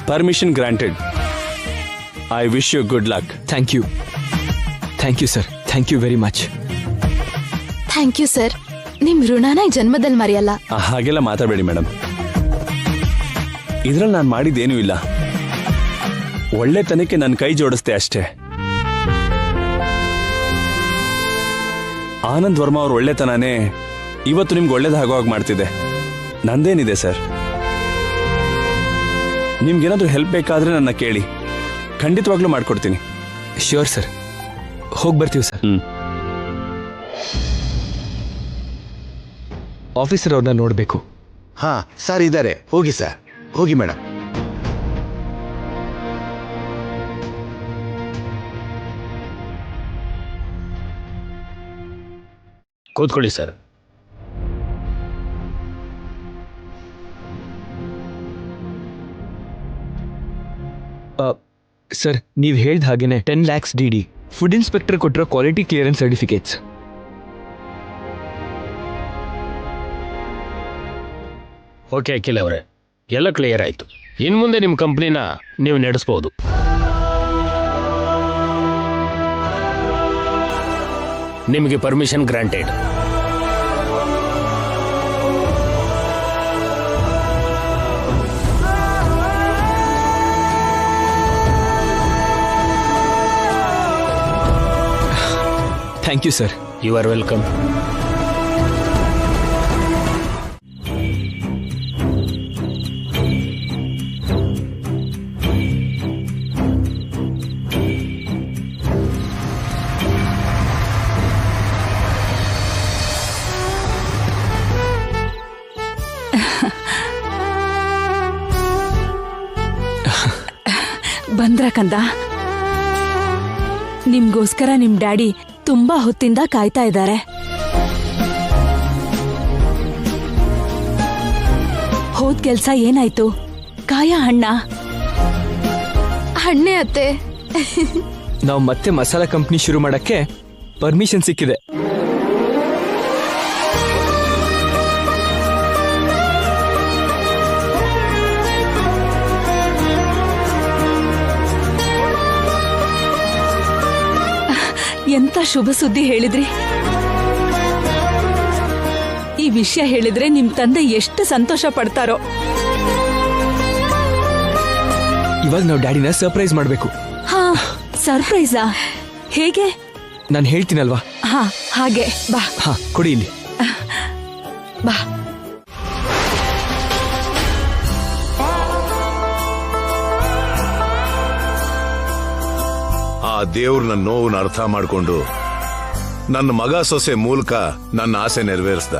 Permission granted. I wish you good luck. Thank you sir. Thank you very much. Thank you sir. ನಿಮ್ ಋಣನ ಈ ಜನ್ಮದಲ್ಲಿ ಮರೆಯಲ್ಲ. ಹಾಗೆಲ್ಲ ಮಾತಾಡಬೇಡಿ ಮೇಡಮ್. ಇದ್ರಲ್ಲಿ ನಾನು ಮಾಡಿದ್ದೇನೂ ಇಲ್ಲ. ಒಳ್ಳೆತನಕ್ಕೆ ನನ್ನ ಕೈ ಜೋಡಿಸ್ತೆ ಅಷ್ಟೇ. ಆನಂದ್ ವರ್ಮಾ ಅವ್ರ ಒಳ್ಳೆತನನೇ ಇವತ್ತು ನಿಮ್ಗೆ ಒಳ್ಳೇದಾಗೋ ಹಾಗೆ ಮಾಡ್ತಿದೆ. ನಂದೇನಿದೆ ಸರ್? ನಿಮ್ಗೇನಾದ್ರೂ ಹೆಲ್ಪ್ ಬೇಕಾದ್ರೆ ನನ್ನ ಕೇಳಿ, ಖಂಡಿತವಾಗ್ಲೂ ಮಾಡ್ಕೊಡ್ತೀನಿ. Sure sir. ಹೋಗಿ ಬರ್ತೀವಿ ಸರ್. ಆಫೀಸರ್ ಅವ್ರನ್ನ ನೋಡಬೇಕು. ಹಾ ಸರ್ ಇದ್ದಾರೆ, ಹೋಗಿ ಸರ್, ಹೋಗಿ ಮೇಡಮ್. ಕೂತ್ಕೊಳ್ಳಿ ಸರ್. ಸರ್, ನೀವು ಹೇಳಿದ ಹಾಗೇನೆ 10 lakhs DD, ಫುಡ್ ಇನ್ಸ್ಪೆಕ್ಟರ್ ಕೊಟ್ಟಿರೋ quality clearance certificates. Okay Akhil ಅವರೇ, ಎಲ್ಲ ಕ್ಲಿಯರ್ ಆಯಿತು. ಇನ್ನು ಮುಂದೆ ನಿಮ್ಮ ಕಂಪ್ನಿನ ನೀವು ನಡೆಸ್ಬೋದು. ನಿಮಗೆ permission granted. Thank you sir. You are welcome. ಬಂದ್ರ ಕಂದ, ನಿಮ್ಗೋಸ್ಕರ ನಿಮ್ ಡ್ಯಾಡಿ ತುಂಬಾ ಹೊತ್ತಿಂದ ಕಾಯ್ತಾ ಇದ್ದಾರೆ. ಹೋದ್ ಕೆಲ್ಸ ಏನಾಯ್ತು? ಕಾಯ ಹಣ್ಣ? ಹಣ್ಣೆ ಅತ್ತೆ. ನಾವು ಮತ್ತೆ ಮಸಾಲಾ ಕಂಪ್ನಿ ಶುರು ಮಾಡಕ್ಕೆ ಪರ್ಮಿಷನ್ ಸಿಕ್ಕಿದೆ. ಎಂತ ಶುಭ ಸುದ್ದಿ ಹೇಳಿದ್ರಿ. ಈ ವಿಷಯ ಹೇಳಿದ್ರೆ ನಿಮ್ ತಂದೆ ಎಷ್ಟು ಸಂತೋಷ ಪಡ್ತಾರೋ. ಇವಾಗ ನಾವು ಡ್ಯಾಡಿನ ಸರ್ಪ್ರೈಸ್ ಮಾಡಬೇಕು. ಹಾ, ಸರ್ಪ್ರೈಸಾ? ಹೇಗೆ? ನಾನು ಹೇಳ್ತೀನಲ್ವಾ? ಹಾ, ಹಾಗೆ ಬಾ. ಹಾ, ಕೊಡಿ ಇಲ್ಲಿ. ಬಾ. ಆ ದೇವ್ರ ನನ್ನ ನೋವನ್ನ ಅರ್ಥ ಮಾಡ್ಕೊಂಡು ನನ್ನ ಮಗ ಸೊಸೆ ಮೂಲಕ ನನ್ನ ಆಸೆ ನೆರವೇರಿಸ್ದ.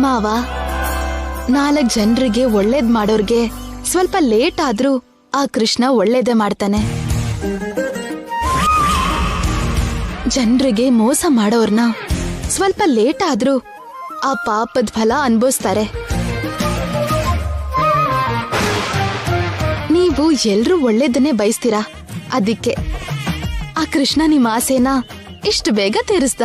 ಮಾವ, 4 ಜನರಿಗೆ ಒಳ್ಳೇದ್ ಮಾಡೋರ್ಗೆ ಸ್ವಲ್ಪ ಲೇಟ್ ಆದ್ರೂ ಆ ಕೃಷ್ಣ ಒಳ್ಳೇದೇ ಮಾಡ್ತಾನೆ. ಜನರಿಗೆ ಮೋಸ ಮಾಡೋರ್ನ ಸ್ವಲ್ಪ ಲೇಟ್ ಆದ್ರೂ ಆ ಪಾಪದ ಫಲ ಅನ್ಭವಿಸ್ತಾರೆ. ನೀವು ಎಲ್ರೂ ಒಳ್ಳೇದನ್ನೇ ಬಯಸ್ತೀರಾ, ಅದಕ್ಕೆ ಆ ಕೃಷ್ಣ ನಿಮ್ಮ ಆಸೆನ ಇಷ್ಟು ಬೇಗ ತೀರಿಸ್ದ.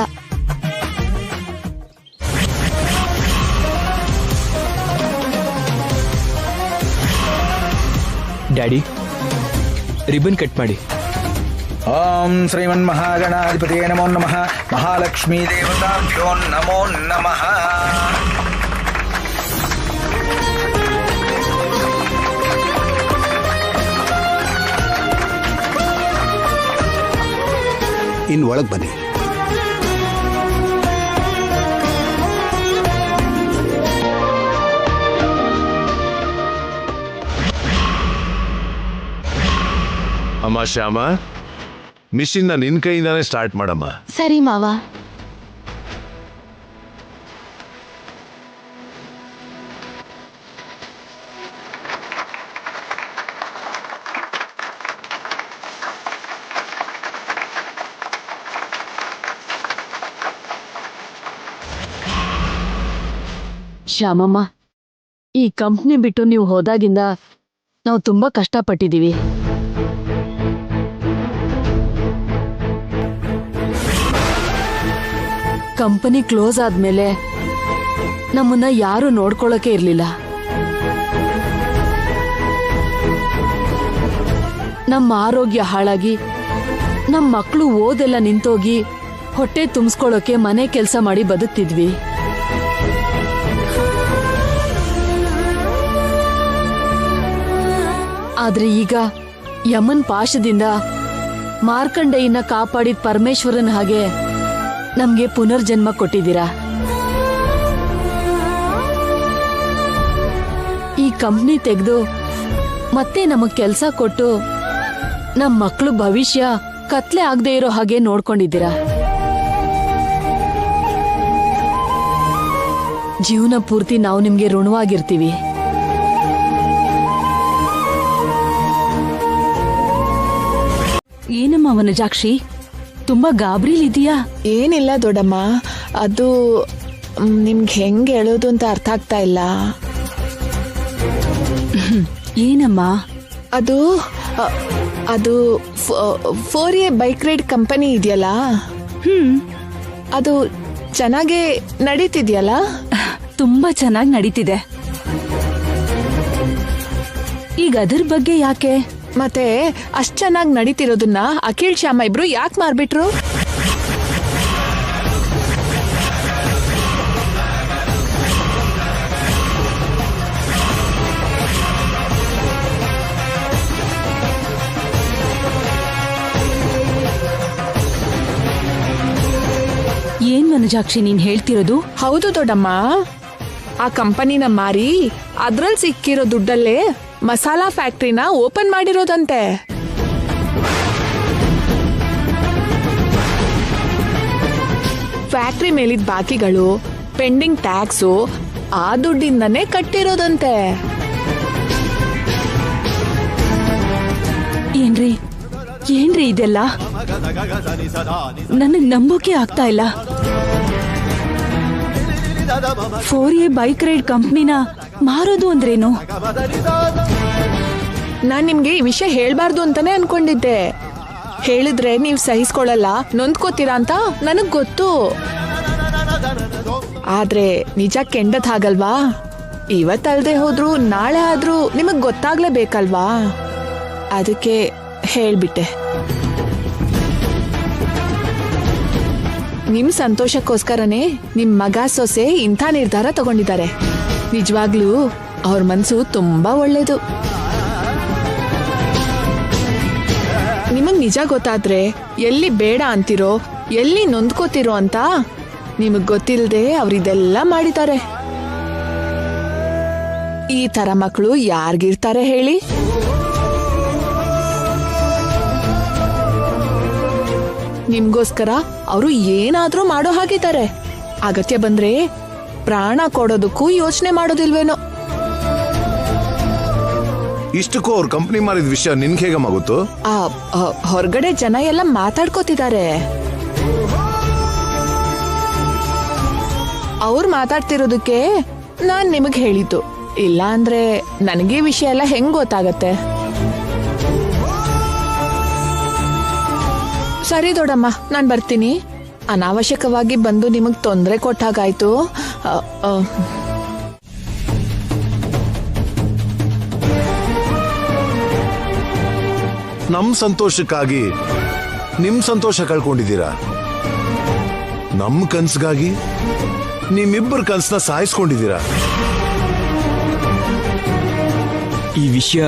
ಡ್ಯಾಡಿ, ರಿಬನ್ ಕಟ್ ಮಾಡಿ. ಓಂ ಶ್ರೀಮನ್ ಮಹಾಗಣಾಧಿಪತಿಯೇ ನಮೋ ನಮಃ. ಮಹಾಲಕ್ಷ್ಮೀ ದೇವತಾಭ್ಯೋ ನಮೋ ನಮಃ. ಇನ್ನು ಒಳಗೆ ಬನ್ನಿ. ಅಮ್ಮ ಶ್ಯಾಮ, ಮಿಷಿನ್ನ ನಿನ್ ಕೈಯಿಂದಾನೇ ಸ್ಟಾರ್ಟ್ ಮಾಡಮ್ಮ. ಸರಿ ಮಾವ. ಶ್ಯಾಮಮ್ಮ, ಈ ಕಂಪ್ನಿ ಬಿಟ್ಟು ನೀವು ಹೋದಾಗಿಂದ ನಾವು ತುಂಬಾ ಕಷ್ಟಪಟ್ಟಿದೀವಿ. ಕಂಪನಿ ಕ್ಲೋಸ್ ಆದ್ಮೇಲೆ ನಮ್ಮನ್ನ ಯಾರು ನೋಡ್ಕೊಳ್ಳೋಕೆ ಇರ್ಲಿಲ್ಲ. ನಮ್ಮ ಆರೋಗ್ಯ ಹಾಳಾಗಿ ನಮ್ಮ ಮಕ್ಕಳು ಓದೆಲ್ಲ ನಿಂತೋಗಿ ಹೊಟ್ಟೆ ತುಂಬಿಸ್ಕೊಳ್ಳೋಕೆ ಮನೆ ಕೆಲಸ ಮಾಡಿ ಬದುಕ್ತಿದ್ವಿ. ಆದ್ರೆ ಈಗ ಯಮನ್ ಪಾಶದಿಂದ ಮಾರ್ಕಂಡೇಯನ ಕಾಪಾಡಿದ ಪರಮೇಶ್ವರನ್ ಹಾಗೆ ನಮ್ಗೆ ಪುನರ್ಜನ್ಮ ಕೊಟ್ಟಿದ್ದೀರಾ. ಈ ಕಂಪ್ನಿ ತೆಗೆದು ಮತ್ತೆ ನಮಗ್ ಕೆಲ್ಸ ಕೊಟ್ಟು ನಮ್ ಮಕ್ಳು ಭವಿಷ್ಯ ಕತ್ಲೆ ಆಗದೆ ಇರೋ ಹಾಗೆ ನೋಡ್ಕೊಂಡಿದ್ದೀರಾ. ಜೀವನ ಪೂರ್ತಿ ನಾವು ನಿಮ್ಗೆ ಋಣವಾಗಿರ್ತೀವಿ. ಏನಮ್ಮ ವನಜಾಕ್ಷಿ, ತುಂಬಾ ಗಾಬರಿಲಿದೀಯಾ? ಏನಿಲ್ಲ ದೊಡ್ಡಮ್ಮ, ಅದು ನಿಮ್ಗೆ ಹೆಂಗ್ ಹೇಳೋದು ಅಂತ ಅರ್ಥ ಆಗ್ತಾ ಇಲ್ಲ. ಏನಮ್ಮ? ಅದು ಅದು 4A ಬೈಕ್ ರೈಡ್ ಕಂಪನಿ ಇದೆಯಲ್ಲ, ಅದು ಚೆನ್ನಾಗೇ ನಡೀತಿದ್ಯಲ್ಲ? ತುಂಬಾ ಚೆನ್ನಾಗಿ ನಡೀತಿದೆ. ಈಗ ಅದ್ರ ಬಗ್ಗೆ ಯಾಕೆ? ಮತ್ತೆ ಅಷ್ಟ್ ಚೆನ್ನಾಗಿ ನಡೀತಿರೋದನ್ನ ಅಖಿಲ್ ಶ್ಯಾಮ ಇಬ್ರು ಯಾಕೆ ಮಾರ್ಬಿಟ್ರು? ಏನ್ ವನಜಾಕ್ಷಿ ನೀನ್ ಹೇಳ್ತಿರೋದು? ಹೌದು ದೊಡ್ಡಮ್ಮ, ಆ ಕಂಪನಿನ ಮಾರಿ ಅದ್ರಲ್ಲಿ ಸಿಕ್ಕಿರೋ ದುಡ್ಡಲ್ಲೇ ಮಸಾಲಾ ಫ್ಯಾಕ್ಟ್ರಿನ ಓಪನ್ ಮಾಡಿರೋದಂತೆ. ಫ್ಯಾಕ್ಟ್ರಿ ಮೇಲಿದ್ದ ಬಾಕಿಗಳು, ಪೆಂಡಿಂಗ್ ಟ್ಯಾಕ್ಸು ಆ ದುಡ್ಡಿಂದನೇ ಕಟ್ಟಿರೋದಂತೆ. ಏನ್ರಿ ಇದೆಲ್ಲ? ನನಗ್ ನಂಬೋಕೆ ಆಗ್ತಾ ಇಲ್ಲ. 4A ಬೈಕ್ ರೈಡ್ ಕಂಪ್ನಿನ ಮಾರೋದು ಅಂದ್ರೇನು? ನಾನ್ ನಿಮ್ಗೆ ಈ ವಿಷಯ ಹೇಳ್ಬಾರ್ದು ಅಂತಾನೆ ಅನ್ಕೊಂಡಿದ್ದೆ. ಹೇಳಿದ್ರೆ ನೀವ್ ಸಹಿಸ್ಕೊಳ್ಳಲ್ಲ, ನೊಂದ್ಕೋತೀರಾ ಅಂತ ನನಗ್ ಗೊತ್ತು. ಆದ್ರೆ ನಿಜ ಕೆಂಡದ್ ಹಾಗಲ್ವಾ? ಇವತ್ತಲ್ದೆ ಹೋದ್ರು ನಾಳೆ ಆದ್ರೂ ನಿಮಗ್ ಗೊತ್ತಾಗ್ಲೇಬೇಕಲ್ವಾ? ಅದಕ್ಕೆ ಹೇಳ್ಬಿಟ್ಟೆ. ನಿಮ್ ಸಂತೋಷಕ್ಕೋಸ್ಕರನೇ ನಿಮ್ ಮಗ ಸೊಸೆ ಇಂಥ ನಿರ್ಧಾರ ತಗೊಂಡಿದ್ದಾರೆ. ನಿಜವಾಗ್ಲೂ ಅವ್ರ ಮನ್ಸು ತುಂಬಾ ಒಳ್ಳೇದು. ನಿಮಗ್ ನಿಜ ಗೊತ್ತಾದ್ರೆ ಎಲ್ಲಿ ಬೇಡ ಅಂತಿರೋ, ಎಲ್ಲಿ ನೊಂದ್ಕೋತಿರೋ ಅಂತ ನಿಮಗ್ ಗೊತ್ತಿಲ್ಲದೆ ಅವ್ರಿದೆಲ್ಲ ಮಾಡಿದ್ದಾರೆ. ಈ ತರ ಮಕ್ಕಳು ಯಾರಿಗಿರ್ತಾರೆ ಹೇಳಿ? ನಿಮ್ಗೋಸ್ಕರ ಅವರು ಏನಾದ್ರೂ ಮಾಡೋ ಹಾಗಿದ್ದಾರೆ. ಅಗತ್ಯ ಬಂದ್ರೆ ಪ್ರಾಣ ಕೊಡೋದಕ್ಕೂ ಯೋಚನೆ ಮಾಡೋದಿಲ್ವೇನೋ. ಇಷ್ಟಕ್ಕೂ ಅವ್ರ ಕಂಪ್ನಿ ಮಾರಿದ ವಿಷಯ ನಿನ್ಗೆ ಹೇಗಮ್ಮ ಗೊತ್ತು? ಹೊರಗಡೆ ಜನ ಎಲ್ಲ ಮಾತಾಡ್ಕೋತಿದ್ದಾರೆ. ಅವ್ರು ಮಾತಾಡ್ತಿರೋದಕ್ಕೆ ನಾನ್ ನಿಮಗ್ ಹೇಳಿದ್ದು. ಇಲ್ಲ ಅಂದ್ರೆ ನನಗೆ ವಿಷಯ ಎಲ್ಲ ಹೆಂಗ್ ಗೊತ್ತಾಗತ್ತೆ? ಸರಿ ದೊಡ್ಡಮ್ಮ, ನಾನ್ ಬರ್ತೀನಿ. ಅನಾವಶ್ಯಕವಾಗಿ ಬಂದು ನಿಮಗ್ ತೊಂದರೆ ಕೊಟ್ಟಾಗಾಯ್ತು. ನಮ್ ಸಂತೋಷಕ್ಕಾಗಿ ನಿಮ್ ಸಂತೋಷ ಕಳ್ಕೊಂಡಿದ್ದೀರಾ. ನಮ್ ಕನ್ಸ್ಗಾಗಿ ನಿಮ್ಮಿಬ್ಬರ ಕನ್ಸನ್ನ ಸಾಯಿಸ್ಕೊಂಡಿದ್ದೀರಾ. ಈ ವಿಷಯ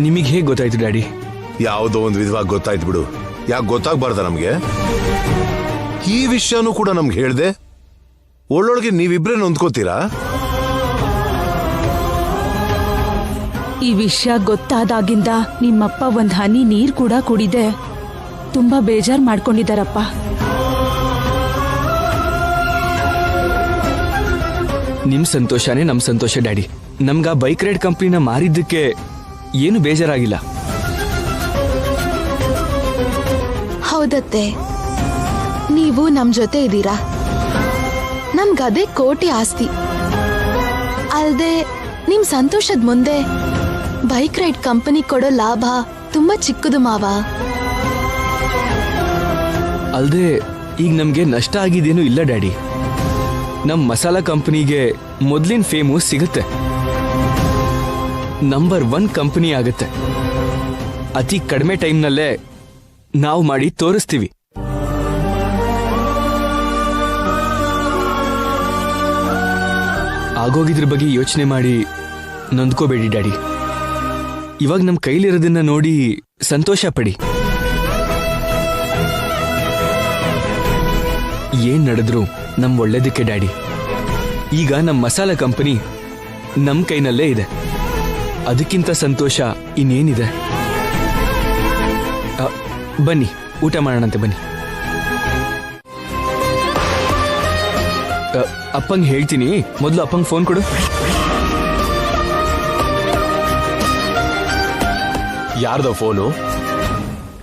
ನಿಮಗೆ ಹೇಗೆ ಗೊತ್ತಾಯ್ತು ಡ್ಯಾಡಿ? ಯಾವುದೋ ಒಂದು ವಿಧವಾಗಿ ಗೊತ್ತಾಯ್ತು ಬಿಡು. ಯಾಕೆ ಗೊತ್ತಾಗ್ಬಾರ್ದ ನಮ್ಗೆ? ಈ ವಿಷಯನೂ ಕೂಡ ನಮ್ಗೆ ಹೇಳ್ದೆ ಒಳ್ಳೊಳಗೆ ನೀವಿಬ್ರೇ ನೊಂದ್ಕೋತೀರಾ? ಈ ವಿಷಯ ಗೊತ್ತಾದಾಗಿಂದ ನಿಮ್ಮಪ್ಪ ಒಂದ್ ಹನಿ ನೀರ್ ಕೂಡ ಕುಡಿದೆ ತುಂಬಾ ಬೇಜಾರ್ ಮಾಡ್ಕೊಂಡಿದಾರಪ್ಪ. ನಿಮ್ ಸಂತೋಷನೇ ನಮ್ ಸಂತೋಷ ಡ್ಯಾಡಿ. ನಮ್ಗ ಬೈಕ್ ರೈಡ್ ಕಂಪ್ನಿನ ಮಾರಿದ್ದಕ್ಕೆ ಏನು ಬೇಜಾರಾಗಿಲ್ಲ. ಹೌದತ್ತೆ, ನೀವು ನಮ್ ಜೊತೆ ಇದ್ದೀರಾ. ನಮ್ಗದೇ ಕೋಟಿ ಆಸ್ತಿ. ಅಲ್ದೆ ನಿಮ್ ಸಂತೋಷದ ಮುಂದೆ ಬೈಕ್ ರೈಡ್ ಕಂಪನಿ ಕೊಡೋ ಲಾಭ ತುಂಬಾ ಚಿಕ್ಕದು ಮಾವ. ಅಲ್ದೆ ಈಗ ನಮ್ಗೆ ನಷ್ಟ ಆಗಿದ್ದೇನು ಇಲ್ಲ ಡ್ಯಾಡಿ. ನಮ್ ಮಸಾಲಾ ಕಂಪನಿಗೆ ಮೊದ್ಲಿನ ಫೇಮು ಸಿಗುತ್ತೆ. ನಂಬರ್ 1 ಕಂಪನಿ ಆಗುತ್ತೆ. ಅತಿ ಕಡಿಮೆ ಟೈಮ್ನಲ್ಲೇ ನಾವು ಮಾಡಿ ತೋರಿಸ್ತೀವಿ. ಆಗೋಗಿದ್ರ ಬಗ್ಗೆ ಯೋಚನೆ ಮಾಡಿ ನೊಂದ್ಕೋಬೇಡಿ ಡ್ಯಾಡಿ. ಇವಾಗ ನಮ್ಮ ಕೈಲಿರೋದನ್ನ ನೋಡಿ ಸಂತೋಷ ಪಡಿ. ಏನ್ ನಡೆದ್ರು ನಮ್ ಒಳ್ಳೇದಕ್ಕೆ ಡ್ಯಾಡಿ. ಈಗ ನಮ್ಮ ಮಸಾಲ ಕಂಪನಿ ನಮ್ ಕೈನಲ್ಲೇ ಇದೆ. ಅದಕ್ಕಿಂತ ಸಂತೋಷ ಇನ್ನೇನಿದೆ? ಬನ್ನಿ ಊಟ ಮಾಡೋಣಂತೆ ಬನ್ನಿ. ಅಪ್ಪಂಗೆ ಹೇಳ್ತೀನಿ, ಮೊದಲು ಅಪ್ಪಂಗೆ ಫೋನ್ ಕೊಡು. ಯಾರ್ದೋ ಫೋನು?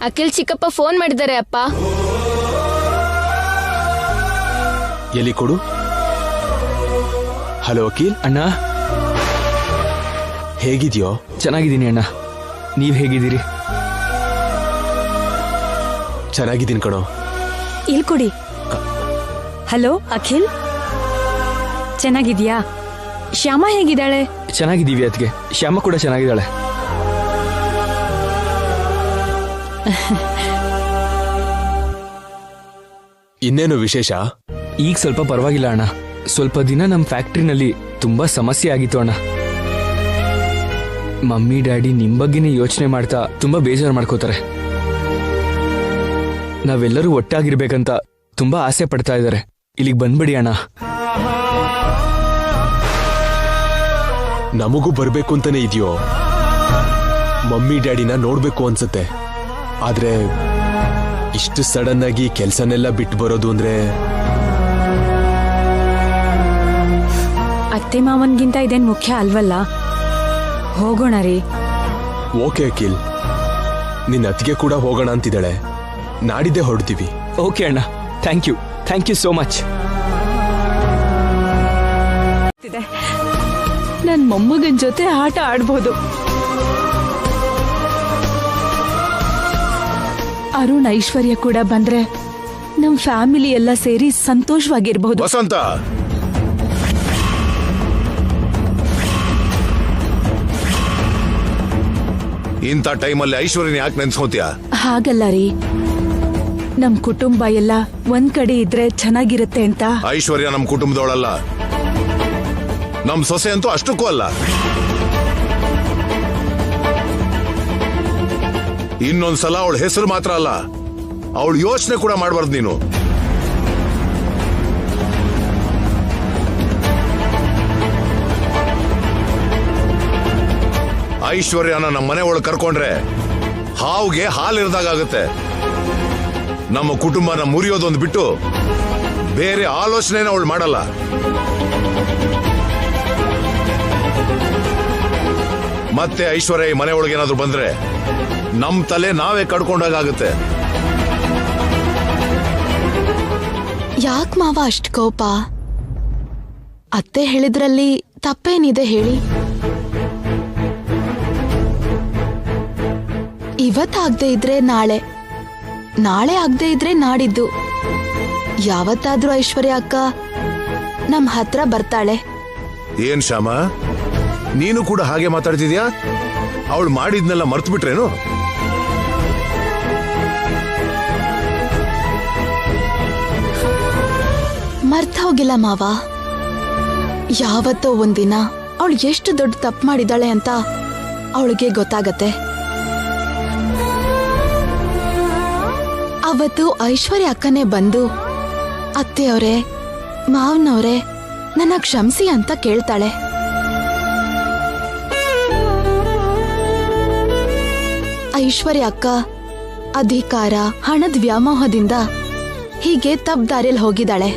ಅಖಿಲ್ ಚಿಕ್ಕಪ್ಪ ಫೋನ್ ಮಾಡಿದ್ದಾರೆ ಅಪ್ಪ. ಎಲ್ಲಿ ಕೊಡು. ಹಲೋ ಅಖಿಲ್ ಅಣ್ಣ, ಹೇಗಿದ್ಯೋ? ಚೆನ್ನಾಗಿದ್ದೀನಿ ಅಣ್ಣ, ನೀವ್ ಹೇಗಿದ್ದೀರಿ? ಚೆನ್ನಾಗಿದ್ದೀನಿ ಕಣೋ. ಇಲ್ ಕೊಡಿ. ಹಲೋ ಅಖಿಲ್, ಚೆನ್ನಾಗಿದ್ಯಾ? ಶ್ಯಾಮ ಹೇಗಿದ್ದಾಳೆ? ಚೆನ್ನಾಗಿದ್ದೀವಿ ಅದಕ್ಕೆ. ಶ್ಯಾಮ ಕೂಡ ಚೆನ್ನಾಗಿದ್ದಾಳೆ. ಇನ್ನೇನು ವಿಶೇಷ? ಈಗ ಸ್ವಲ್ಪ ಪರವಾಗಿಲ್ಲ ಅಣ್ಣ. ಸ್ವಲ್ಪ ದಿನ ನಮ್ಮ ಫ್ಯಾಕ್ಟ್ರಿನಲ್ಲಿ ತುಂಬಾ ಸಮಸ್ಯೆ ಆಗಿತ್ತು ಅಣ್ಣ. ಮಮ್ಮಿ ಡ್ಯಾಡಿ ನಿಮ್ ಬಗ್ಗೆನೇ ಯೋಚನೆ ಮಾಡ್ತಾ ತುಂಬಾ ಬೇಜಾರು ಮಾಡ್ಕೋತಾರೆ. ನಾವೆಲ್ಲರೂ ಒಟ್ಟಾಗಿರ್ಬೇಕಂತ ತುಂಬಾ ಆಸೆ ಪಡ್ತಾ ಇದ್ದಾರೆ. ಇಲ್ಲಿಗೆ ಬಂದ್ಬಿಡಿ ಅಣ್ಣ. ನಮಗೂ ಬರ್ಬೇಕು ಅಂತಾನೆ ಇದೆಯೋ? ಮಮ್ಮಿ ಡ್ಯಾಡಿನ ನೋಡ್ಬೇಕು ಅನ್ಸುತ್ತೆ. ಆದ್ರೆ ಇಷ್ಟು ಸಡನ್ ಆಗಿ ಕೆಲ್ಸನೆಲ್ಲ ಬಿಟ್ಟು ಬರೋದು ಅಂದ್ರೆ ಅತ್ತೆ ಮಾವನ್ಗಿಂತ ಇದೇನ್ ಮುಖ್ಯ ಅಲ್ವಲ್ಲ. ಹೋಗೋಣ ರೀ. ಓಕೆ ಅಖಿಲ್, ನಿನ್ನ ಅತ್ತಿಗೆ ಕೂಡ ಹೋಗೋಣ ಅಂತಿದ್ದಾಳೆ. ನಾಡಿದ್ದೇ ಹೊರಡ್ತೀವಿ. ಓಕೆ ಅಣ್ಣ, ಥ್ಯಾಂಕ್ ಯು ಸೋ ಮಚ್. ನನ್ ಮೊಮ್ಮಗನ್ ಜೊತೆ ಆಟ ಆಡ್ಬೋದು. ಅರುಣ್ ಐಶ್ವರ್ಯ ಕೂಡ ಬಂದ್ರೆ ನಮ್ ಫ್ಯಾಮಿಲಿ ಎಲ್ಲ ಸೇರಿ ಸಂತೋಷವಾಗಿರ್ಬಹುದು. ವಸಂತ, ಇಂಥ ಟೈಮಲ್ಲಿ ಐಶ್ವರ್ಯನ ಯಾಕೆ ನೆನ್ಸ್ಕೋತೀಯ? ಹಾಗಲ್ಲ ರೀ, ನಮ್ ಕುಟುಂಬ ಎಲ್ಲ ಒಂದ್ ಕಡೆ ಇದ್ರೆ ಚೆನ್ನಾಗಿರುತ್ತೆ ಅಂತ. ಐಶ್ವರ್ಯ ನಮ್ ಕುಟುಂಬದವಳಲ್ಲ, ನಮ್ ಸೊಸೆ ಅಂತೂ ಅಷ್ಟಕ್ಕೂ ಅಲ್ಲ. ಇನ್ನೊಂದ್ಸಲ ಅವಳ ಹೆಸರು ಮಾತ್ರ ಅಲ್ಲ, ಅವಳು ಯೋಚನೆ ಕೂಡ ಮಾಡಬಾರ್ದು ನೀನು. ಐಶ್ವರ್ಯನ ನಮ್ಮ ಮನೆ ಒಳಗೆ ಕರ್ಕೊಂಡ್ರೆ ಹಾವುಗೆ ಹಾಲಿರ್ದಾಗುತ್ತೆ. ನಮ್ಮ ಕುಟುಂಬನ ಮುರಿಯೋದೊಂದು ಬಿಟ್ಟು ಬೇರೆ ಆಲೋಚನೆನ ಅವಳು ಮಾಡಲ್ಲ. ಮತ್ತೆ ಐಶ್ವರ್ಯ ಈ ಮನೆ ಒಳಗೆ ಏನಾದ್ರು ಬಂದ್ರೆ ನಮ್ ತಲೆ ನಾವೇ ಕಡ್ಕೊಂಡಾಗುತ್ತೆ. ಯಾಕ್ ಮಾವ ಅಷ್ಟ್ ಕೋಪ? ಅತ್ತೆ ಹೇಳಿದ್ರಲ್ಲಿ ತಪ್ಪೇನಿದೆ ಹೇಳಿ? ಇವತ್ತಾಗದೆ ಇದ್ರೆ ನಾಳೆ, ನಾಳೆ ಆಗದೆ ಇದ್ರೆ ನಾಡಿದ್ದು. ಯಾವತ್ತಾದ್ರೂ ಐಶ್ವರ್ಯ ಅಕ್ಕ ನಮ್ ಹತ್ರ ಬರ್ತಾಳೆ. ಏನ್ ಶ್ಯಾಮ, ನೀನು ಕೂಡ ಹಾಗೆ ಮಾತಾಡ್ತಿದ್ಯಾ? ಅವಳು ಮಾಡಿದ್ನೆಲ್ಲ ಮರ್ತು ಬಿಟ್ರೇನು? ಮರ್ತ ಹೋಗಿಲ್ಲ ಮಾವ. ಯಾವತ್ತೋ ಒಂದಿನ ಅವಳು ಎಷ್ಟು ದೊಡ್ಡ ತಪ್ಪು ಮಾಡಿದಾಳೆ ಅಂತ ಅವಳಿಗೆ ಗೊತ್ತಾಗತ್ತೆ. ಅವತ್ತು ಐಶ್ವರ್ಯ ಅಕ್ಕನೇ ಬಂದು, ಅತ್ತೆಯವರೇ, ಮಾವನವರೇ, ನನ್ನ ಕ್ಷಮಿಸಿ ಅಂತ ಕೇಳ್ತಾಳೆ. ಐಶ್ವರ್ಯ ಅಕ್ಕ ಅಧಿಕಾರ, ಹಣದ ವ್ಯಾಮೋಹದಿಂದ ಹೀಗೆ ತಪ್ಪು ದಾರಿಯಲ್ಲಿ ಹೋಗಿದ್ದಾಳೆ.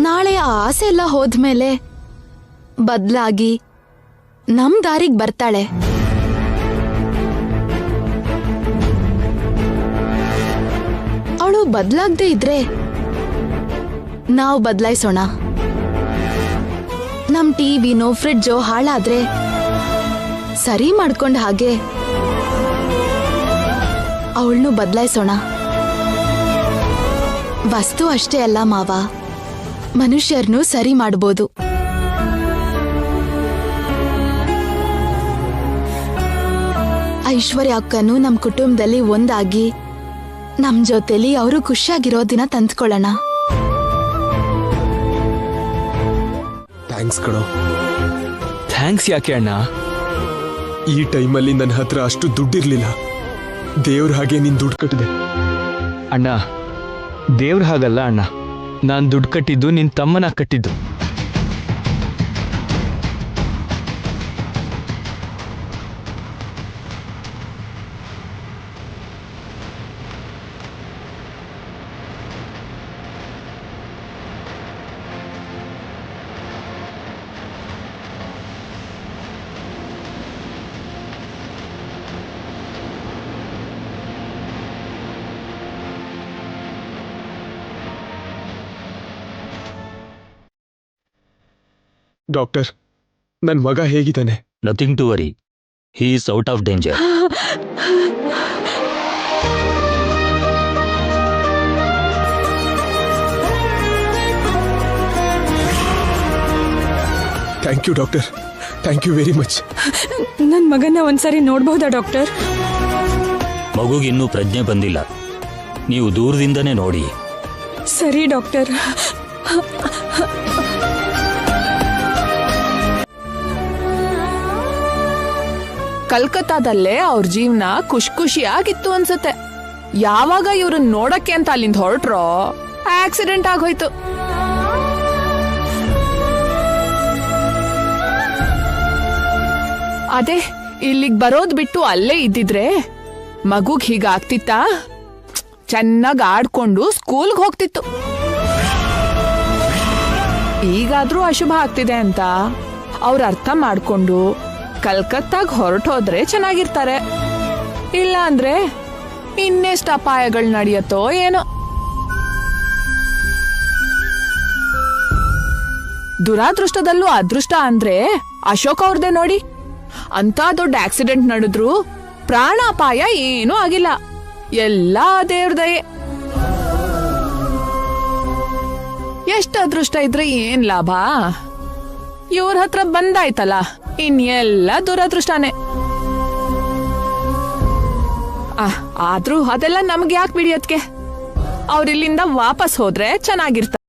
ನಾಳೆ ಆ ಆಸೆ ಎಲ್ಲ ಹೋದ್ಮೇಲೆ ಬದ್ಲಾಗಿ ನಮ್ ದಾರಿಗ್ ಬರ್ತಾಳೆ. ಅವಳು ಬದ್ಲಾಗ್ದೇ ಇದ್ರೆ ನಾವು ಬದ್ಲಾಯಿಸೋಣ. ನಮ್ ಟಿವಿನೋ ಫ್ರಿಡ್ಜೋ ಹಾಳಾದ್ರೆ ಸರಿ ಮಾಡ್ಕೊಂಡ ಹಾಗೆ ಅವಳನ್ನು ಬದಲಾಯಿಸೋಣ. ವಸ್ತು ಅಷ್ಟೇ ಅಲ್ಲ ಮಾವ, ಮನುಷ್ಯರನ್ನು ಸರಿ ಮಾಡಬಹುದು. ಐಶ್ವರ್ಯ ಅಕ್ಕನು ನಮ್ ಕುಟುಂಬದಲ್ಲಿ ಒಂದಾಗಿ ನಮ್ ಜೊತೆಲಿ ಅವರು ಖುಷಿಯಾಗಿರೋ ದಿನ ತಂದ್ಕೊಳ್ಳೋಣ. ಥ್ಯಾಂಕ್ಸ್ ಕಣೋ. ಥ್ಯಾಂಕ್ಸ್ ಯಾಕೆ ಅಣ್ಣ? ಈ ಟೈಮಲ್ಲಿ ನನ್ನ ಹತ್ರ ಅಷ್ಟು ದುಡ್ಡಿರ್ಲಿಲ್ಲ. ದೇವ್ರ ಹಾಗೆ ನೀನ್ ದುಡ್ಡು ಕಟ್ಟಿದೆ. ಅಣ್ಣ, ದೇವ್ರ ಹಾಗಲ್ಲ ಅಣ್ಣ, ನಾನು ದುಡ್ಡು ಕಟ್ಟಿದ್ದು ನಿನ್ನ ತಮ್ಮನ ಕಟ್ಟಿದ್ದು. ಡಾಕ್ಟರ್, ನನ್ ಮಗ ಹೇಗಿದ್ದಾನೆ? Nothing to worry. He is out of danger. Thank you doctor, thank you very much. ನನ್ ಮಗನ ಒಂದ್ಸರಿ ನೋಡ್ಬಹುದಾ ಡಾಕ್ಟರ್? ಮಗುಗಿನ್ನೂ ಪ್ರಜ್ಞೆ ಬಂದಿಲ್ಲ, ನೀವು ದೂರದಿಂದನೇ ನೋಡಿ. ಸರಿ ಡಾಕ್ಟರ್. ಕಲ್ಕತ್ತಾದಲ್ಲೇ ಅವ್ರ ಜೀವನ ಖುಷಿಯಾಗಿತ್ತು ಅನ್ಸತ್ತೆ. ಯಾವಾಗ ಇವ್ರನ್ನ ನೋಡಕ್ಕೆ ಅಂತ ಅಲ್ಲಿಂದ ಹೊರಟ್ರೋ ಆಕ್ಸಿಡೆಂಟ್ ಆಗೋಯ್ತು. ಅದೇ ಇಲ್ಲಿಗ್ ಬರೋದ್ ಬಿಟ್ಟು ಅಲ್ಲೇ ಇದ್ದಿದ್ರೆ ಮಗುಗ್ ಹೀಗಾಗ್ತಿತ್ತ? ಚೆನ್ನಾಗ್ ಆಡ್ಕೊಂಡು ಸ್ಕೂಲ್ಗೆ ಹೋಗ್ತಿತ್ತು. ಈಗಾದ್ರೂ ಅಶುಭ ಆಗ್ತಿದೆ ಅಂತ ಅವ್ರ ಅರ್ಥ ಮಾಡ್ಕೊಂಡು ಕಲ್ಕತ್ತಾಗ ಹೊರಟೋದ್ರೆ ಚೆನ್ನಾಗಿರ್ತಾರೆ. ಇಲ್ಲ ಅಂದ್ರೆ ಇನ್ನೆಷ್ಟು ಅಪಾಯಗಳು ನಡೆಯತ್ತೋ ಏನೋ. ದುರಾದೃಷ್ಟದಲ್ಲೂ ಅದೃಷ್ಟ ಅಂದ್ರೆ ಅಶೋಕ್ ಅವ್ರದೇ ನೋಡಿ. ಅಂತ ದೊಡ್ಡ ಆಕ್ಸಿಡೆಂಟ್ ನಡೆದ್ರು ಪ್ರಾಣಾಪಾಯ ಏನೂ ಆಗಿಲ್ಲ. ಎಲ್ಲ ದೇವ್ರದಯೆ. ಎಷ್ಟು ಅದೃಷ್ಟ ಇದ್ರೆ ಏನ್ ಲಾಭ? ಇವ್ರ ಹತ್ರ ಬಂದಾಯ್ತಲ್ಲ, ಇನ್ನೆಲ್ಲ ದುರದೃಷ್ಟನೇ. ಆದ್ರೂ ಅದೆಲ್ಲ ನಮ್ಗೆ ಯಾಕೆ ಬಿಡಿಯತ್ಗೆ? ಅವ್ರಿಲ್ಲಿಂದ ವಾಪಸ್ ಹೋದ್ರೆ ಚೆನ್ನಾಗಿರ್ತಾರೆ.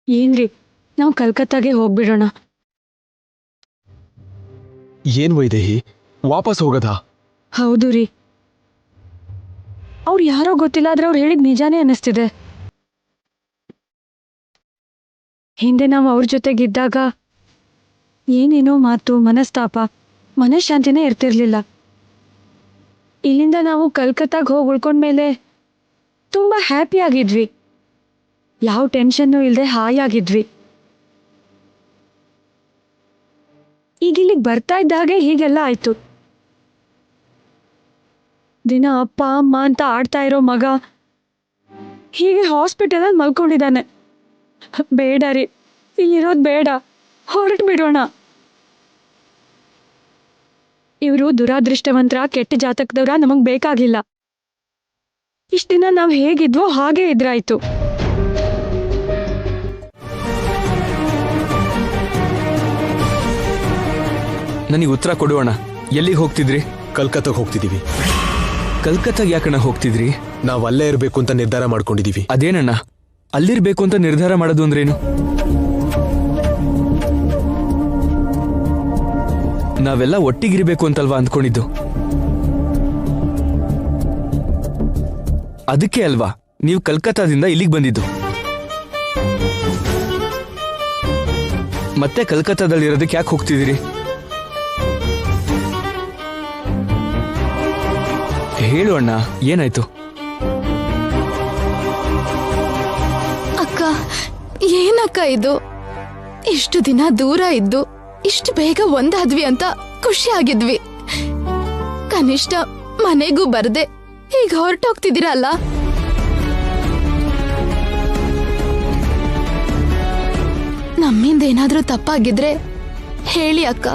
ಏನ್ರಿ, ನಾವು ಕಲ್ಕತ್ತಾಗೆ ಹೋಗ್ಬಿಡೋಣ. ಏನ್ ವೈದೇಹಿ, ವಾಪಸ್ ಹೋಗದಾ? ಹೌದು ರೀ. ಅವ್ರು ಯಾರೋ ಗೊತ್ತಿಲ್ಲ, ಆದ್ರೆ ಅವ್ರು ಹೇಳಿದ್ ನಿಜಾನೇ ಅನ್ನಿಸ್ತಿದೆ. ಹಿಂದೆ ನಾವು ಅವ್ರ ಜೊತೆಗಿದ್ದಾಗ ಏನೇನೋ ಮಾತು, ಮನಸ್ತಾಪ, ಮನಃಶಾಂತಿನೇ ಇರ್ತಿರ್ಲಿಲ್ಲ. ಇಲ್ಲಿಂದ ನಾವು ಕಲ್ಕತ್ತಾಗ ಹೋಗಿ ಉಳ್ಕೊಂಡ್ಮೇಲೆ ತುಂಬಾ ಹ್ಯಾಪಿ ಆಗಿದ್ವಿ. ಯಾವ ಟೆನ್ಷನ್ನು ಇಲ್ಲದೆ ಹಾಯಾಗಿದ್ವಿ. ಈಗ ಇಲ್ಲಿಗೆ ಬರ್ತಾ ಇದ್ದ ಹಾಗೆ ಹೀಗೆಲ್ಲ ಆಯ್ತು. ದಿನ ಅಪ್ಪ ಅಮ್ಮ ಅಂತ ಆಡ್ತಾ ಇರೋ ಮಗ ಹೀಗೆ ಹಾಸ್ಪಿಟಲಲ್ಲಿ ಮಲ್ಕೊಂಡಿದ್ದಾನೆ. ಬೇಡ ರೀ, ಇಲ್ಲಿರೋದು ಬೇಡ, ಹೊರಟು ಬಿಡೋಣ. ಇವರು ದುರಾದೃಷ್ಟವಂತರ, ಕೆಟ್ಟ ಜಾತಕದವ್ರ ನಮಗ್ ಬೇಕಾಗಿಲ್ಲ. ಇಷ್ಟ ದಿನ ನಾವು ಹೇಗಿದ್ವೋ ಹಾಗೆ ಇದ್ರಾಯ್ತು. ನನಗೆ ಉತ್ತರ ಕೊಡುವಣ. ಎಲ್ಲಿಗೆ ಹೋಗ್ತಿದ್ರಿ? ಕಲ್ಕತ್ತಾಗ ಹೋಗ್ತಿದೀವಿ. ಕಲ್ಕತ್ತಾಗ ಯಾಕಣ್ಣ ಹೋಗ್ತಿದ್ರಿ? ನಾವ್ ಅಲ್ಲೇ ಇರ್ಬೇಕು ಅಂತ ನಿರ್ಧಾರ ಮಾಡ್ಕೊಂಡಿದೀವಿ. ಅದೇನಣ್ಣ, ಅಲ್ಲಿರ್ಬೇಕು ಅಂತ ನಿರ್ಧಾರ ಮಾಡೋದು ಅಂದ್ರೇನು? ನಾವೆಲ್ಲ ಒಟ್ಟಿಗಿರ್ಬೇಕು ಅಂತಲ್ವಾ ಅಂದ್ಕೊಂಡಿದ್ದು. ಅದಕ್ಕೆ ಅಲ್ವಾ ನೀವು ಕಲ್ಕತ್ತಾದಿಂದ ಇಲ್ಲಿಗೆ ಬಂದಿದ್ದು. ಮತ್ತೆ ಕಲ್ಕತ್ತಾದಲ್ಲಿರೋದಕ್ಕೆ ಯಾಕೆ ಹೋಗ್ತಿದ್ದೀರಿ? ಹೇಳು ಅಣ್ಣ, ಏನಾಯ್ತು? ಅಕ್ಕ, ಏನಕ್ಕ ಇದು? ಇಷ್ಟು ದಿನ ದೂರ ಇದ್ದು ಇಷ್ಟು ಬೇಗ ಒಂದಾದ್ವಿ ಅಂತ ಖುಷಿ ಆಗಿದ್ವಿ. ಕನಿಷ್ಠ ಮನೆಗೂ ಬರ್ದೆ ಈಗ ಹೊರಟೋಗ್ತಿದ್ದೀರಲ್ಲ. ನಮ್ಮಿಂದ ಏನಾದ್ರೂ ತಪ್ಪಾಗಿದ್ರೆ ಹೇಳಿ ಅಕ್ಕ,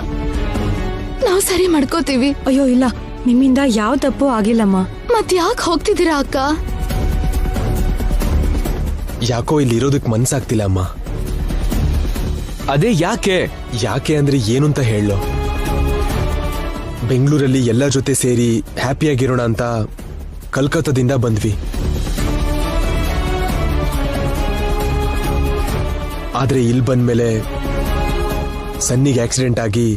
ನಾವು ಸರಿ ಮಾಡ್ಕೋತೀವಿ. ಅಯ್ಯೋ ಇಲ್ಲ, ನಿಮ್ಮಿಂದ ಯಾವ ತಪ್ಪು ಆಗಿಲ್ಲಮ್ಮ. ಮತ್ ಯಾಕೆ ಹೋಗ್ತಿದ್ದೀರಾ ಅಕ್ಕ? ಯಾಕೋ ಇಲ್ಲಿ ಇರೋದಕ್ಕೆ ಮನ್ಸಾಗ್ತಿಲ್ಲ ಅಮ್ಮ. ಅದೇ ಯಾಕೆ? ಯಾಕೆ ಅಂದ್ರೆ ಏನು ಅಂತ ಹೇಳೋ. ಬೆಂಗಳೂರಲ್ಲಿ ಎಲ್ಲ ಜೊತೆ ಸೇರಿ ಹ್ಯಾಪಿಯಾಗಿರೋಣ ಅಂತ ಕಲ್ಕತ್ತಾದಿಂದ ಬಂದ್ವಿ. ಆದ್ರೆ ಇಲ್ಲಿ ಬಂದ್ಮೇಲೆ ಸನ್ನಿಗೆ ಆಕ್ಸಿಡೆಂಟ್ ಆಗಿ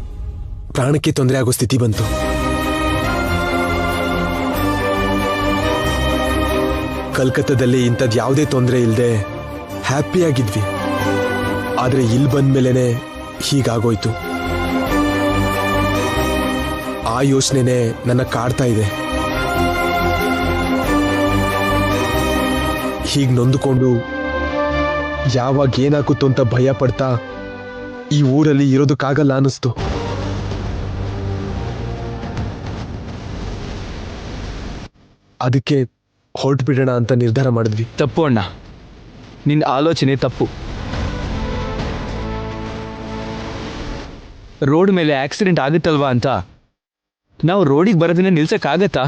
ಪ್ರಾಣಕ್ಕೆ ತೊಂದರೆ ಆಗೋ ಸ್ಥಿತಿ ಬಂತು. ಕಲ್ಕತ್ತಾದಲ್ಲಿ ಇಂಥದ್ದು ಯಾವುದೇ ತೊಂದರೆ ಇಲ್ಲದೆ ಹ್ಯಾಪಿಯಾಗಿದ್ವಿ. ಆದ್ರೆ ಇಲ್ಲಿ ಬಂದ್ಮೇಲೆನೆ ಹೀಗಾಗೋಯ್ತು. ಆ ಯೋಚನೆನೇ ನನ್ನ ಕಾಡ್ತಾ ಇದೆ. ಹೀಗ್ ನೊಂದುಕೊಂಡು ಯಾವಾಗ ಏನಾಗುತ್ತೋ ಅಂತ ಭಯ ಪಡ್ತಾ ಈ ಊರಲ್ಲಿ ಇರೋದಕ್ಕಾಗಲ್ಲ ಅನ್ನಿಸ್ತು. ಅದಕ್ಕೆ ಹೊರಟು ಬಿಡೋಣ ಅಂತ ನಿರ್ಧಾರ ಮಾಡಿದ್ವಿ. ತಪ್ಪು ಅಣ್ಣ, ನಿನ್ನ ಆಲೋಚನೆ ತಪ್ಪು. ರೋಡ್ ಮೇಲೆ ಆಕ್ಸಿಡೆಂಟ್ ಆಗುತ್ತಲ್ವಾ ಅಂತ ನಾವು ರೋಡಿಗೆ ಬರೋದನ್ನ ನಿಲ್ಸಕ್ಕಾಗತ್ತಾ?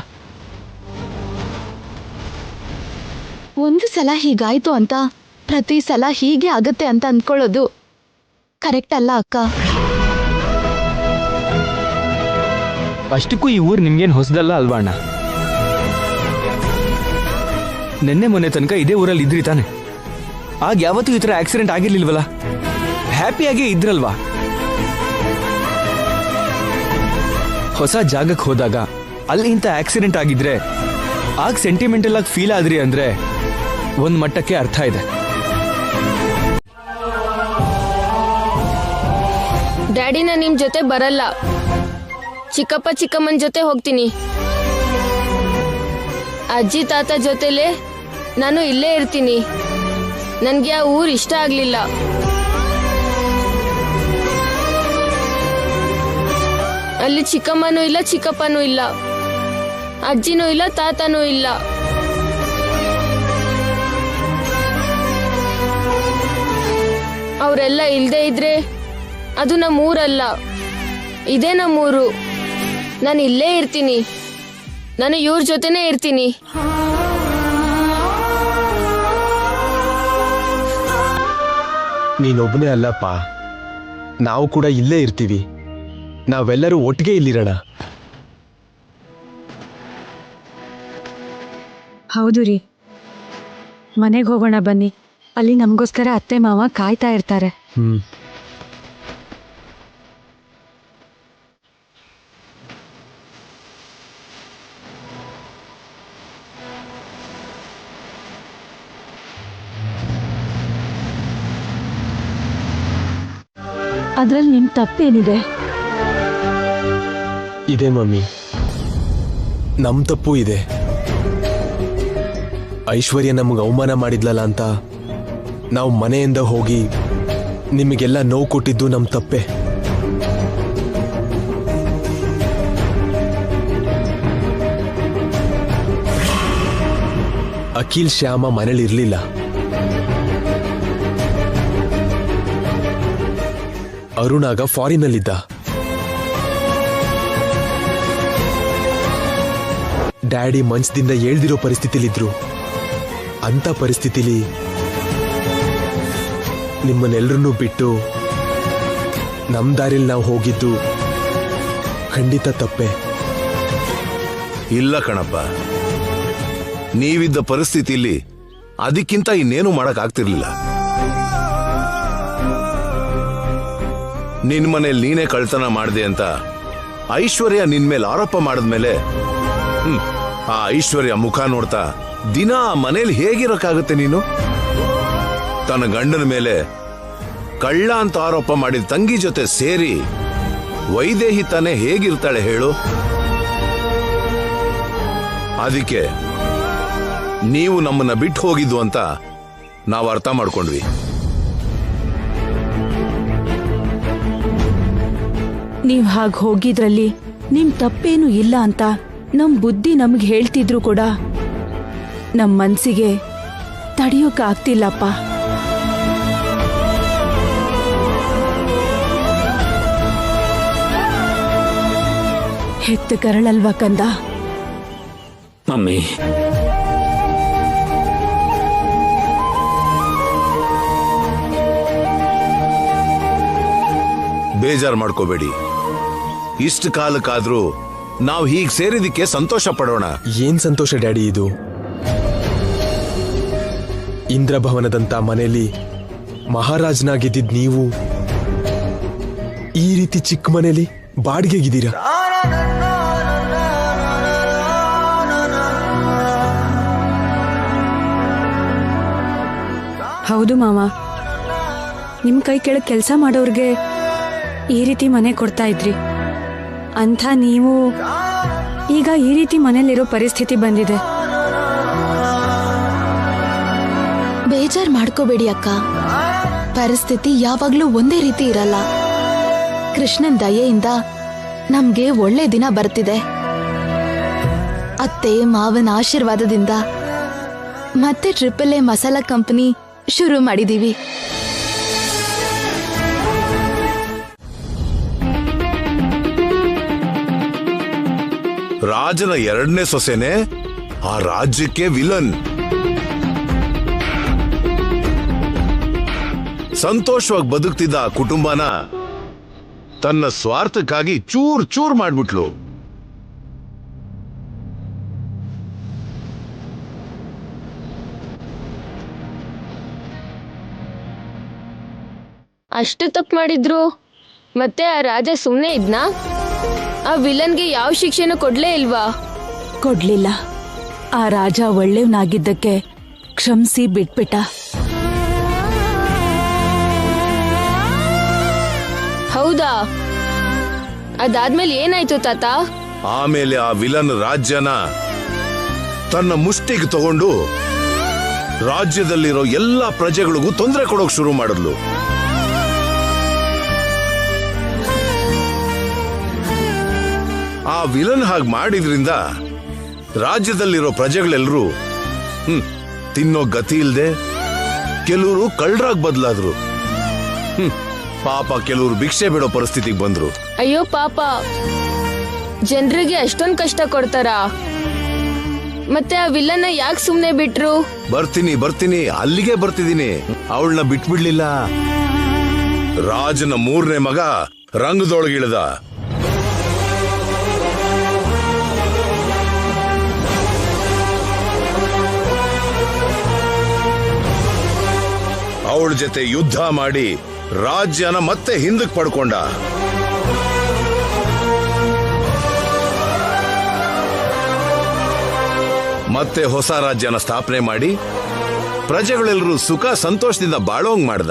ಒಂದು ಸಲ ಹೀಗಾಯ್ತು ಅಂತ ಪ್ರತಿ ಸಲ ಹೀಗೆ ಆಗತ್ತೆ ಅಂತ ಅಂದ್ಕೊಳ್ಳೋದು ಕರೆಕ್ಟ್ ಅಲ್ಲ ಅಕ್ಕ. ಅಷ್ಟಕ್ಕೂ ಈ ಊರು ನಿಮ್ಗೇನು ಹೊಸದಲ್ಲ ಅಲ್ವಾ ಅಣ್ಣ? ನೆನ್ನೆ ಮೊನ್ನೆ ತನಕ ಇದೇ ಊರಲ್ಲಿ ಇದ್ರಿ ತಾನೆ? ಆಗ ಯಾವತ್ತೂ ಈ ಥರ ಆಕ್ಸಿಡೆಂಟ್ ಆಗಿರ್ಲಿಲ್ವಲ್ಲ? ಹ್ಯಾಪಿಯಾಗೇ ಇದ್ರಲ್ವಾ? ಹೊಸ ಜಾಗಕ್ಕೆ ಹೋದಾಗ ಅಲ್ಲಿ ಇಂಥ ಆಕ್ಸಿಡೆಂಟ್ ಆಗಿದ್ರೆ ಆಗ ಸೆಂಟಿಮೆಂಟಲ್ ಆಗಿ ಫೀಲ್ ಆದ್ರಿ ಅಂದ್ರೆ ಒಂದ್ ಮಟ್ಟಕ್ಕೆ ಅರ್ಥ ಇದೆ. ಡ್ಯಾಡಿನ ನಿಮ್ ಜೊತೆ ಬರಲ್ಲ, ಚಿಕ್ಕಪ್ಪ ಚಿಕ್ಕಮ್ಮನ ಜೊತೆ ಹೋಗ್ತೀನಿ. ಅಜ್ಜಿ ತಾತ ಜೊತೆಲೆ ನಾನು ಇಲ್ಲೇ ಇರ್ತೀನಿ. ನನ್ಗೆ ಆ ಊರ್ ಇಷ್ಟ ಆಗ್ಲಿಲ್ಲ. ಅಲ್ಲಿ ಚಿಕ್ಕಮ್ಮನೂ ಇಲ್ಲ, ಚಿಕ್ಕಪ್ಪನೂ ಇಲ್ಲ, ಅಜ್ಜಿನೂ ಇಲ್ಲ, ತಾತನೂ ಇಲ್ಲ. ಅವರೆಲ್ಲ ಇಲ್ದೇ ಇದ್ರೆ ಅದು ನಮ್ಮೂರಲ್ಲ, ಇದೇ ನಮ್ಮೂರು. ನಾನು ಇಲ್ಲೇ ಇರ್ತೀನಿ. ನಾನು ಇವ್ರ ಜೊತೆನೇ ಇರ್ತೀನಿ. ನೀನೊಬ್ಬನೇ ಅಲ್ಲಪ್ಪ, ನಾವು ಕೂಡ ಇಲ್ಲೇ ಇರ್ತೀವಿ. ನಾವೆಲ್ಲರೂ ಒಟ್ಟಿಗೆ ಇಲ್ಲಿರೋಣ. ಹೌದು ರೀ, ಮನೆಗೆ ಹೋಗೋಣ ಬನ್ನಿ. ಅಲ್ಲಿ ನಮಗೋಸ್ಕರ ಅತ್ತೆ ಮಾವ ಕಾಯ್ತಾ ಇರ್ತಾರೆ. ಅದ್ರಲ್ಲಿ ನಿಮ್ ತಪ್ಪೇನಿದೆ? ಇದೆ ಮಮ್ಮಿ, ನಮ್ ತಪ್ಪು ಇದೆ. ಐಶ್ವರ್ಯ ನಮಗೆ ಅವಮಾನ ಮಾಡಿದ್ಲಲ್ಲ ಅಂತ ನಾವು ಮನೆಯಿಂದ ಹೋಗಿ ನಿಮಗೆಲ್ಲ ನೋವು ಕೊಟ್ಟಿದ್ದು ನಮ್ ತಪ್ಪೆ. ಅಖಿಲ್ ಶ್ಯಾಮ ಮನೇಲಿ ಇರ್ಲಿಲ್ಲ. ಅರುಣಾಗ ಫಾರಿನಲ್ಲಿದ್ದ. ಡ್ಯಾಡಿ ಮಂಚದಿಂದ ಏಳ್ದಿರೋ ಪರಿಸ್ಥಿತಿಲಿದ್ರು. ಅಂತ ಪರಿಸ್ಥಿತಿಲಿ ನಿಮ್ಮನ್ನೆಲ್ಲರನ್ನೂ ಬಿಟ್ಟು ನಮ್ ದಾರಿಲಿ ನಾವು ಹೋಗಿದ್ದು ಖಂಡಿತ ತಪ್ಪೆ. ಇಲ್ಲ ಕಣಪ್ಪ, ನೀವಿದ್ದ ಪರಿಸ್ಥಿತಿಯಲ್ಲಿ ಅದಕ್ಕಿಂತ ಇನ್ನೇನು ಮಾಡಕ್ ಆಗ್ತಿರ್ಲಿಲ್ಲ. ನಿನ್ ಮನೇಲಿ ನೀನೇ ಕಳ್ತನ ಮಾಡಿದೆ ಅಂತ ಐಶ್ವರ್ಯ ನಿನ್ ಮೇಲೆ ಆರೋಪ ಮಾಡಿದ್ಮೇಲೆ ಆ ಐಶ್ವರ್ಯ ಮುಖ ನೋಡ್ತಾ ದಿನ ಆ ಮನೇಲಿ ಹೇಗಿರಕ್ಕಾಗುತ್ತೆ ನೀನು? ತನ್ನ ಗಂಡನ ಮೇಲೆ ಕಳ್ಳ ಅಂತ ಆರೋಪ ಮಾಡಿದ ತಂಗಿ ಜೊತೆ ಸೇರಿ ವೈದೇಹಿ ತಾನೇ ಹೇಗಿರ್ತಾಳೆ ಹೇಳು? ಅದಕ್ಕೆ ನೀವು ನಮ್ಮನ್ನ ಬಿಟ್ಟು ಹೋಗಿದ್ದು ಅಂತ ನಾವು ಅರ್ಥ ಮಾಡ್ಕೊಂಡ್ವಿ. ನೀವ್ ಹಾಗೆ ಹೋಗಿದ್ರಲ್ಲಿ ನಿಮ್ ತಪ್ಪೇನು ಇಲ್ಲ ಅಂತ ನಮ್ ಬುದ್ಧಿ ನಮ್ಗೆ ಹೇಳ್ತಿದ್ರು ಕೂಡ ನಮ್ ಮನ್ಸಿಗೆ ತಡೆಯೋಕ್ ಆಗ್ತಿಲ್ಲಪ್ಪ. ಹೆತ್ತ ಕರಳಲ್ವಾ ಕಂದ? ಮಮ್ಮಿ, ಬೇಜಾರ್ ಮಾಡ್ಕೋಬೇಡಿ. ಇಷ್ಟು ಕಾಲಕ್ಕಾದ್ರೂ ನಾವು ಹೀಗ್ ಸೇರಿದಕ್ಕೆ ಸಂತೋಷ ಪಡೋಣ. ಏನ್ ಸಂತೋಷ ಡ್ಯಾಡಿ ಇದು? ಇಂದ್ರಭವನದಂತ ಮನೆಯಲ್ಲಿ ಮಹಾರಾಜನಾಗಿದ್ದಿದ್ ನೀವು ಈ ರೀತಿ ಚಿಕ್ಕ ಮನೆಯಲ್ಲಿ ಬಾಡಿಗೆಗಿದ್ದೀರಾ? ಹೌದು ಮಾವ, ನಿಮ್ ಕೈ ಕೆಳಗೆ ಕೆಲಸ ಮಾಡೋರ್ಗೆ ಈ ರೀತಿ ಮನೆ ಕೊಡ್ತಾ ಇದ್ರಿ ಅಂತ ನೀವು ಈಗ ಈ ರೀತಿ ಮನೇಲಿರೋ ಪರಿಸ್ಥಿತಿ ಬಂದಿದೆ. ಬೇಜಾರ್ ಮಾಡ್ಕೋಬೇಡಿ ಅಕ್ಕ, ಪರಿಸ್ಥಿತಿ ಯಾವಾಗ್ಲೂ ಒಂದೇ ರೀತಿ ಇರಲ್ಲ. ಕೃಷ್ಣನ್ ದಯೆಯಿಂದ ನಮ್ಗೆ ಒಳ್ಳೆ ದಿನ ಬರ್ತಿದೆ. ಅತ್ತೆ ಮಾವನ ಆಶೀರ್ವಾದದಿಂದ ಮತ್ತೆ AAA ಮಸಾಲಾ ಕಂಪನಿ ಶುರು ಮಾಡಿದೀವಿ. ರಾಜನ ಎರಡನೇ ಸೊಸೆನೆ ಆ ರಾಜ್ಯಕ್ಕೆ ವಿಲನ್. ಸಂತೋಷವಾಗಿ ಬದುಕ್ತಿದ್ದ ಆ ಕುಟುಂಬನ ತನ್ನ ಸ್ವಾರ್ಥಕ್ಕಾಗಿ ಚೂರ್ ಚೂರ್ ಮಾಡ್ಬಿಟ್ಲು. ಅಷ್ಟು ತಪ್ಪು ಮಾಡಿದ್ರು ಮತ್ತೆ ಆ ರಾಜ ಸುಮ್ಮನೆ ಇದ್ನಾ? ಆ ವಿಲನ್ಗೆ ಯಾವ ಶಿಕ್ಷೆನೂ ಕೊಡ್ಲೇ ಇಲ್ವಾ? ಕೊಡ್ಲಿಲ್ಲ. ಆ ರಾಜ ಒಳ್ಳೆಯವನಾಗಿದ್ದಕ್ಕೆ ಕ್ಷಮಿಸಿ ಬಿಟ್ಬಿಟ್ಟ. ಹೌದಾ? ಅದಾದ್ಮೇಲೆ ಏನಾಯ್ತು ತಾತ? ಆಮೇಲೆ ಆ ವಿಲನ್ ರಾಜ್ಯನ ತನ್ನ ಮುಷ್ಟಿಗೆ ತಗೊಂಡು ರಾಜ್ಯದಲ್ಲಿರೋ ಎಲ್ಲಾ ಪ್ರಜೆಗಳಿಗೂ ತೊಂದರೆ ಕೊಡೋಕ್ ಶುರು ಮಾಡಿದ್ಲು. ಆ ವಿಲನ್ ಹಾಗೆ ಮಾಡಿದ್ರಿಂದ ರಾಜ್ಯದಲ್ಲಿರೋ ಪ್ರಜೆಗಳೆಲ್ಲರೂ ತಿನ್ನೋ ಗತಿ ಇಲ್ದೆ ಕೆಲವರು ಕಳ್ಳರಾಗಿ ಬದಲಾದ್ರು. ಪಾಪ ಕೆಲವರು ಭಿಕ್ಷೆ ಬಿಡೋ ಪರಿಸ್ಥಿತಿಗೆ ಬಂದ್ರು. ಅಯ್ಯೋ ಪಾಪ, ಜನರಿಗೆ ಅಷ್ಟೊಂದ್ ಕಷ್ಟ ಕೊಡ್ತಾರಾ? ಮತ್ತೆ ಆ ವಿಲನ್ನ ಯಾಕೆ ಸುಮ್ನೆ ಬಿಟ್ರು? ಬರ್ತೀನಿ ಅಲ್ಲಿಗೆ ಬರ್ತಿದ್ದೀನಿ. ಅವಳನ್ನ ಬಿಟ್ಬಿಡ್ಲಿಲ್ಲ. ರಾಜನ ಮೂರನೇ ಮಗ ರಂಗದೊಳಗಿಳಿದ. ಅವಳ ಜೊತೆ ಯುದ್ಧ ಮಾಡಿ ರಾಜ್ಯನ ಮತ್ತೆ ಹಿಂದಕ್ಕೆ ಪಡ್ಕೊಂಡ. ಮತ್ತೆ ಹೊಸ ರಾಜ್ಯನ ಸ್ಥಾಪನೆ ಮಾಡಿ ಪ್ರಜೆಗಳೆಲ್ಲರೂ ಸುಖ ಸಂತೋಷದಿಂದ ಬಾಳೋಂಗ್ ಮಾಡ್ದ.